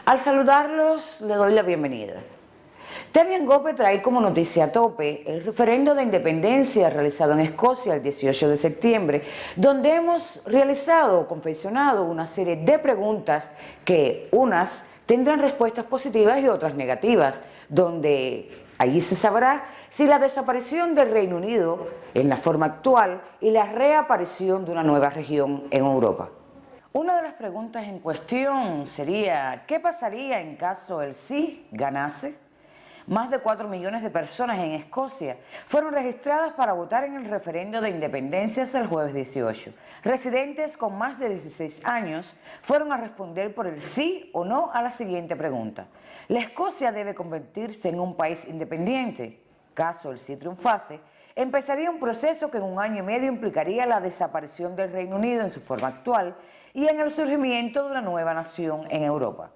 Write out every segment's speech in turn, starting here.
Al saludarlos, le doy la bienvenida. TV Angope trae como noticia a tope el referendo de independencia realizado en Escocia el 18 de septiembre, donde hemos realizado o confeccionado una serie de preguntas que unas tendrán respuestas positivas y otras negativas, donde allí se sabrá si la desaparición del Reino Unido en la forma actual y la reaparición de una nueva región en Europa. Una de las preguntas en cuestión sería, ¿qué pasaría en caso el sí ganase? Más de 4 millones de personas en Escocia fueron registradas para votar en el referendo de independencia el jueves 18. Residentes con más de 16 años fueron a responder por el sí o no a la siguiente pregunta. ¿La Escocia debe convertirse en un país independiente? Caso el sí triunfase, empezaría un proceso que en 1 año y medio implicaría la desaparición del Reino Unido en su forma actual y en el surgimiento de una nueva nación en Europa.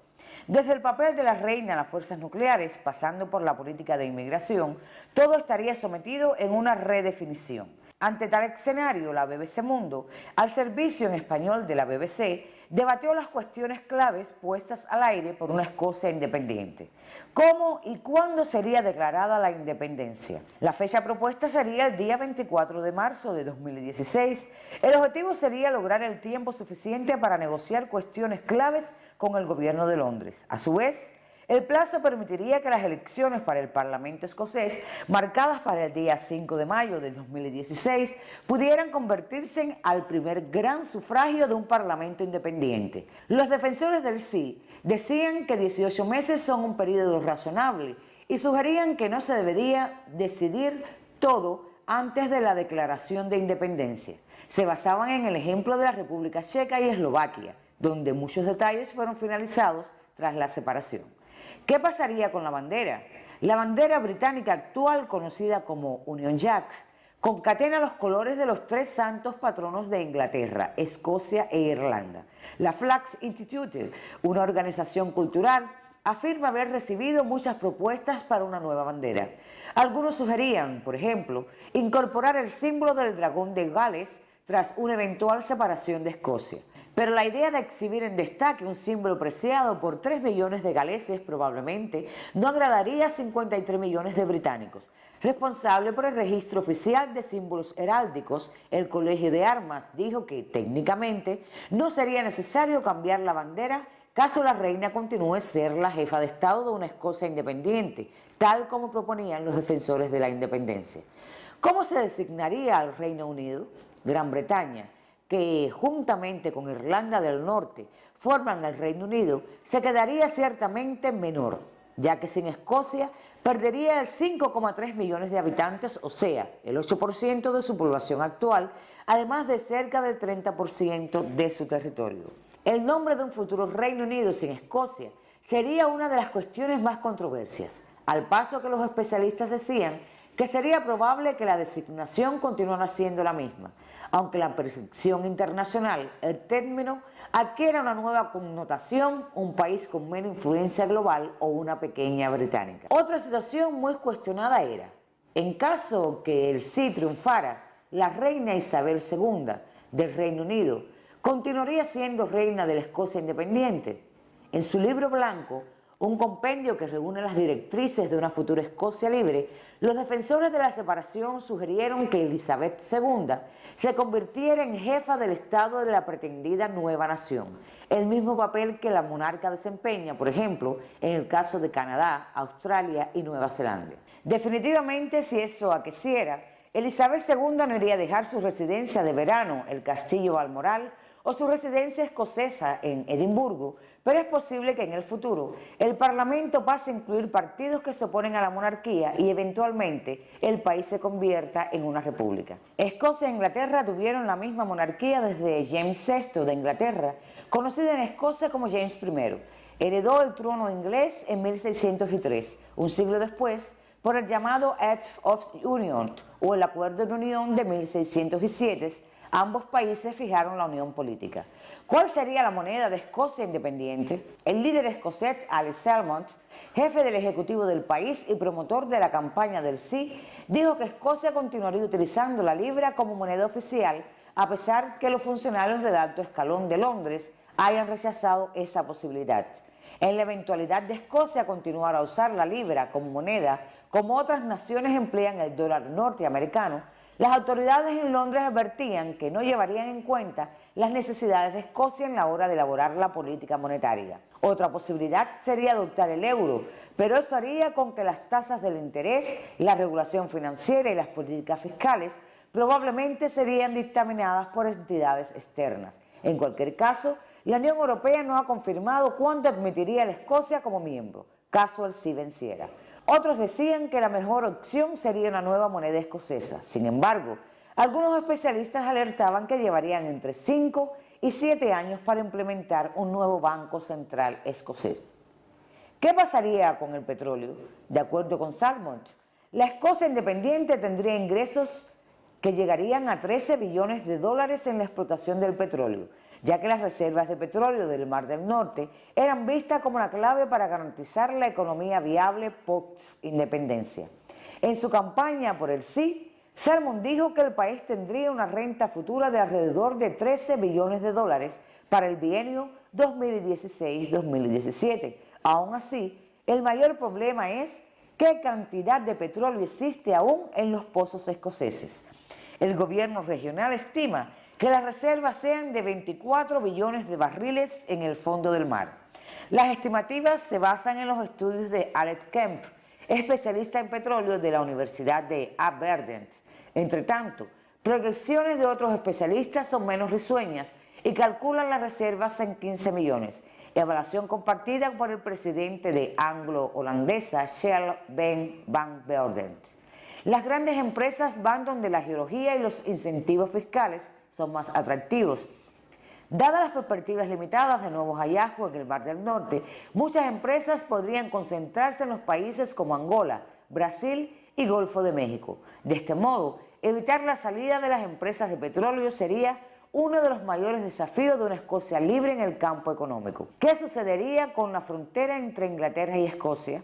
Desde el papel de la reina a las fuerzas nucleares, pasando por la política de inmigración, todo estaría sometido en una redefinición. Ante tal escenario, la BBC Mundo, al servicio en español de la BBC, debatió las cuestiones claves puestas al aire por una Escocia independiente. ¿Cómo y cuándo sería declarada la independencia? La fecha propuesta sería el día 24 de marzo de 2016. El objetivo sería lograr el tiempo suficiente para negociar cuestiones claves con el gobierno de Londres. A su vez, el plazo permitiría que las elecciones para el Parlamento escocés, marcadas para el día 5 de mayo de 2016, pudieran convertirse al primer gran sufragio de un Parlamento independiente. Los defensores del sí decían que 18 meses son un periodo razonable y sugerían que no se debería decidir todo antes de la declaración de independencia. Se basaban en el ejemplo de la República Checa y Eslovaquia, donde muchos detalles fueron finalizados tras la separación. ¿Qué pasaría con la bandera? La bandera británica actual, conocida como Union Jack, concatena los colores de los 3 santos patronos de Inglaterra, Escocia e Irlanda. La Flags Institute, una organización cultural, afirma haber recibido muchas propuestas para una nueva bandera. Algunos sugerían, por ejemplo, incorporar el símbolo del dragón de Gales tras una eventual separación de Escocia. Pero la idea de exhibir en destaque un símbolo preciado por 3 millones de galeses probablemente no agradaría a 53 millones de británicos. Responsable por el registro oficial de símbolos heráldicos, el Colegio de Armas dijo que técnicamente no sería necesario cambiar la bandera caso la reina continúe ser la jefa de Estado de una Escocia independiente, tal como proponían los defensores de la independencia. ¿Cómo se designaría al Reino Unido? Gran Bretaña, que juntamente con Irlanda del Norte forman el Reino Unido, se quedaría ciertamente menor, ya que sin Escocia perdería el 5,3 millones de habitantes, o sea, el 8% de su población actual, además de cerca del 30% de su territorio. El nombre de un futuro Reino Unido sin Escocia sería una de las cuestiones más controversias, al paso que los especialistas decían que sería probable que la designación continuara siendo la misma, aunque la percepción internacional, el término adquiera una nueva connotación, un país con menos influencia global o una pequeña británica. Otra situación muy cuestionada era, en caso que el sí triunfara, la reina Isabel II del Reino Unido continuaría siendo reina de la Escocia independiente. En su libro blanco, un compendio que reúne las directrices de una futura Escocia libre, los defensores de la separación sugirieron que Elizabeth II se convirtiera en jefa del Estado de la pretendida nueva nación, el mismo papel que la monarca desempeña, por ejemplo, en el caso de Canadá, Australia y Nueva Zelanda. Definitivamente, si eso aqueciera, Elizabeth II no iría a dejar su residencia de verano, el Castillo Balmoral, o su residencia escocesa en Edimburgo, pero es posible que en el futuro el Parlamento pase a incluir partidos que se oponen a la monarquía y eventualmente el país se convierta en una república. Escocia e Inglaterra tuvieron la misma monarquía desde James VI de Inglaterra, conocido en Escocia como James I. Heredó el trono inglés en 1603, un siglo después, por el llamado Act of Union o el Acuerdo de Unión de 1607. Ambos países fijaron la unión política. ¿Cuál sería la moneda de Escocia independiente? El líder escocés Alex Salmond, jefe del ejecutivo del país y promotor de la campaña del sí, dijo que Escocia continuaría utilizando la libra como moneda oficial, a pesar que los funcionarios del alto escalón de Londres hayan rechazado esa posibilidad. En la eventualidad de Escocia continuar a usar la libra como moneda, como otras naciones emplean el dólar norteamericano, las autoridades en Londres advertían que no llevarían en cuenta las necesidades de Escocia en la hora de elaborar la política monetaria. Otra posibilidad sería adoptar el euro, pero eso haría con que las tasas del interés, la regulación financiera y las políticas fiscales probablemente serían dictaminadas por entidades externas. En cualquier caso, la Unión Europea no ha confirmado cuándo admitiría a la Escocia como miembro, caso el sí venciera. Otros decían que la mejor opción sería una nueva moneda escocesa. Sin embargo, algunos especialistas alertaban que llevarían entre 5 y 7 años para implementar un nuevo banco central escocés. ¿Qué pasaría con el petróleo? De acuerdo con Salmond, la Escocia independiente tendría ingresos que llegarían a 13 billones de dólares en la explotación del petróleo, ya que las reservas de petróleo del Mar del Norte eran vistas como la clave para garantizar la economía viable post-independencia. En su campaña por el sí, Salmond dijo que el país tendría una renta futura de alrededor de 13 billones de dólares para el bienio 2016-2017. Aún así, el mayor problema es qué cantidad de petróleo existe aún en los pozos escoceses. El gobierno regional estima que las reservas sean de 24 billones de barriles en el fondo del mar. Las estimativas se basan en los estudios de Alex Kemp, especialista en petróleo de la Universidad de Aberdeen. Entre tanto, proyecciones de otros especialistas son menos risueñas y calculan las reservas en 15 millones, evaluación compartida por el presidente de anglo-holandesa Shell, Ben van Beurden. Las grandes empresas van donde la geología y los incentivos fiscales son más atractivos. Dadas las perspectivas limitadas de nuevos hallazgos en el Mar del Norte, muchas empresas podrían concentrarse en los países como Angola, Brasil y Golfo de México. De este modo, evitar la salida de las empresas de petróleo sería uno de los mayores desafíos de una Escocia libre en el campo económico. ¿Qué sucedería con la frontera entre Inglaterra y Escocia?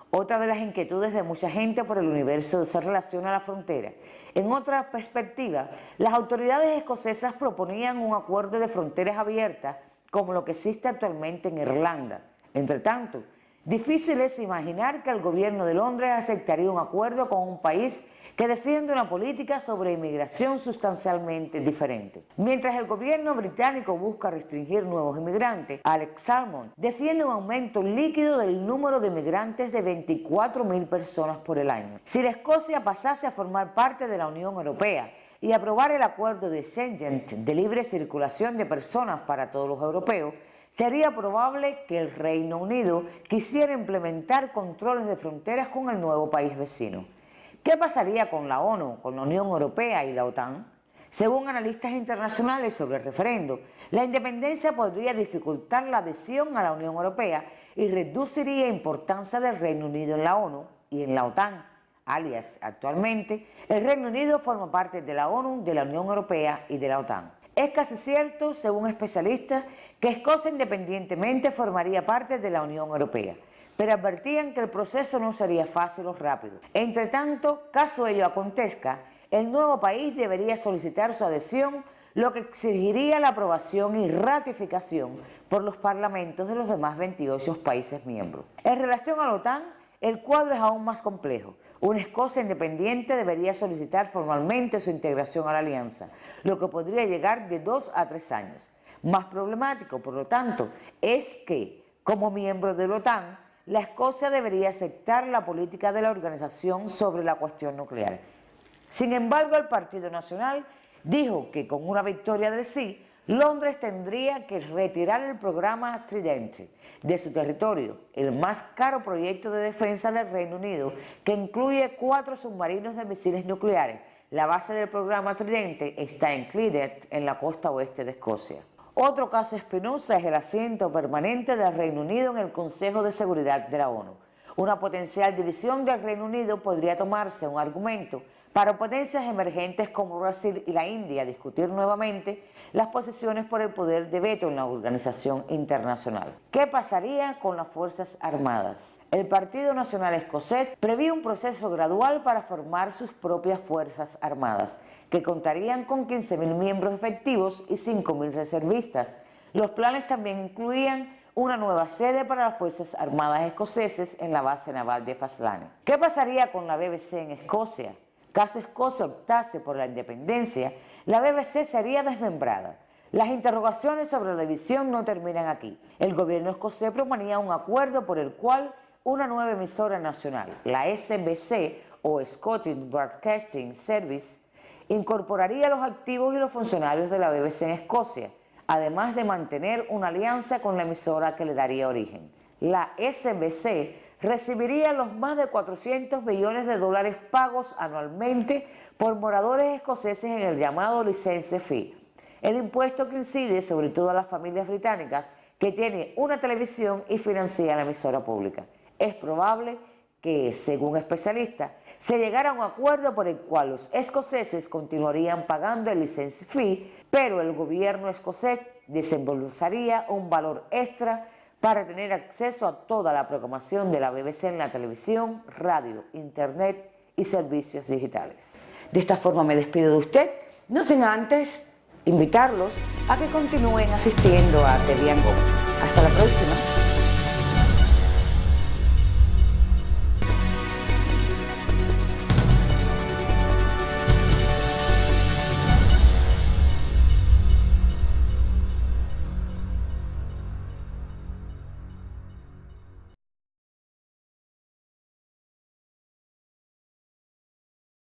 Otra de las inquietudes de mucha gente por el universo se relaciona a la frontera. En otra perspectiva, las autoridades escocesas proponían un acuerdo de fronteras abiertas como lo que existe actualmente en Irlanda. Entre tanto, difícil es imaginar que el gobierno de Londres aceptaría un acuerdo con un país que defiende una política sobre inmigración sustancialmente diferente. Mientras el gobierno británico busca restringir nuevos inmigrantes, Alex Salmond defiende un aumento líquido del número de inmigrantes de 24.000 personas por el año. Si la Escocia pasase a formar parte de la Unión Europea y aprobar el acuerdo de Schengen de libre circulación de personas para todos los europeos, sería probable que el Reino Unido quisiera implementar controles de fronteras con el nuevo país vecino. ¿Qué pasaría con la ONU, con la Unión Europea y la OTAN? Según analistas internacionales sobre el referendo, la independencia podría dificultar la adhesión a la Unión Europea y reduciría la importancia del Reino Unido en la ONU y en la OTAN. Alias, actualmente, el Reino Unido forma parte de la ONU, de la Unión Europea y de la OTAN. Es casi cierto, según especialistas, que Escocia independientemente formaría parte de la Unión Europea, pero advertían que el proceso no sería fácil o rápido. Entre tanto, caso ello acontezca, el nuevo país debería solicitar su adhesión, lo que exigiría la aprobación y ratificación por los parlamentos de los demás 28 países miembros. En relación a la OTAN, el cuadro es aún más complejo. Una Escocia independiente debería solicitar formalmente su integración a la alianza, lo que podría llegar de 2 a 3 años. Más problemático, por lo tanto, es que, como miembro de la OTAN, la Escocia debería aceptar la política de la organización sobre la cuestión nuclear. Sin embargo, el Partido Nacional dijo que con una victoria del sí, Londres tendría que retirar el programa Trident de su territorio, el más caro proyecto de defensa del Reino Unido, que incluye 4 submarinos de misiles nucleares. La base del programa Trident está en Clyde, en la costa oeste de Escocia. Otro caso espinoso es el asiento permanente del Reino Unido en el Consejo de Seguridad de la ONU. Una potencial división del Reino Unido podría tomarse un argumento para potencias emergentes como Brasil y la India discutir nuevamente las posiciones por el poder de veto en la organización internacional. ¿Qué pasaría con las Fuerzas Armadas? El Partido Nacional Escocés prevé un proceso gradual para formar sus propias Fuerzas Armadas, que contarían con 15.000 miembros efectivos y 5.000 reservistas. Los planes también incluían una nueva sede para las Fuerzas Armadas escoceses en la base naval de Faslane. ¿Qué pasaría con la BBC en Escocia? Caso Escocia optase por la independencia, la BBC sería desmembrada. Las interrogaciones sobre la división no terminan aquí. El gobierno escocés proponía un acuerdo por el cual una nueva emisora nacional, la SBC o Scottish Broadcasting Service, incorporaría los activos y los funcionarios de la BBC en Escocia, además de mantener una alianza con la emisora que le daría origen. La SBC recibiría los más de 400 millones de dólares pagos anualmente por moradores escoceses en el llamado license fee, el impuesto que incide sobre todo a las familias británicas que tienen una televisión y financia la emisora pública. Es probable que, según especialistas, se llegara a un acuerdo por el cual los escoceses continuarían pagando el license fee, pero el gobierno escocés desembolsaría un valor extra para tener acceso a toda la programación de la BBC en la televisión, radio, internet y servicios digitales. De esta forma me despido de usted, no sin antes invitarlos a que continúen asistiendo a TV &Go. Hasta la próxima.